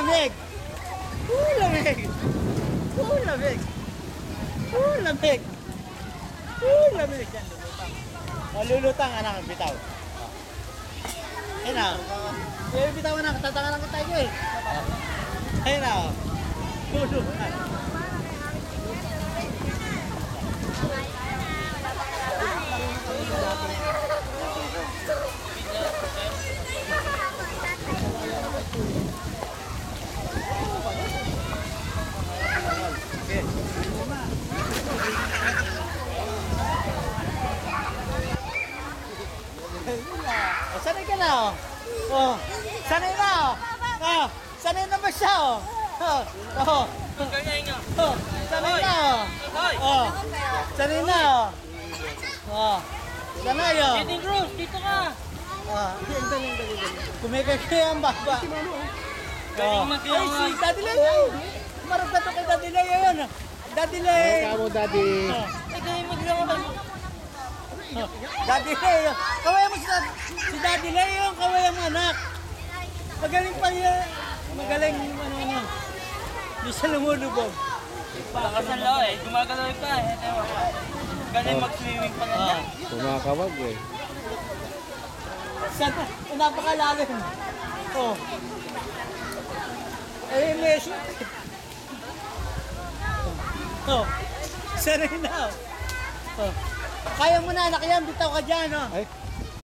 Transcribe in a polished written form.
lamig. Lamig. Lamig. Lamig. Lamig. Yan, lulutang. Lulutang, anak, bitaw. Ayun na. Bitawan na, tatangan lang tayo eh. Ayun na. Lulutang. Sanay ka na, oh. Oh, sanay na, oh. Oh, sanay na ba siya, oh. Oh, oh. Oh, sanay na, oh. Oh, sanay na, oh. Oh, sanay, oh. Eating Cruz, dito ka. Oh, kumikikay ang baba. Oh, ay, si Daddy Lay, marap na to kay Daddy Lay, ayun. Daddy Lay. Kamu Daddy. Oh. Ay, kayo maglaban. Daddy Lay, kaway mo si Daddy Lay, yung kaway ang anak. Magaling pa yan. Magaling, ano. Hindi siya lumulubog. Lakas ang lao eh, gumagalaw pa eh. Galing mag-swimming pa lang yan. Kumakawag eh. Sana, napakalalim. Oh. Ay, Messi. Oh. Sanay na. Oh. Kaya mo na, anak yan, bitaw ka dyan, oh. Ay,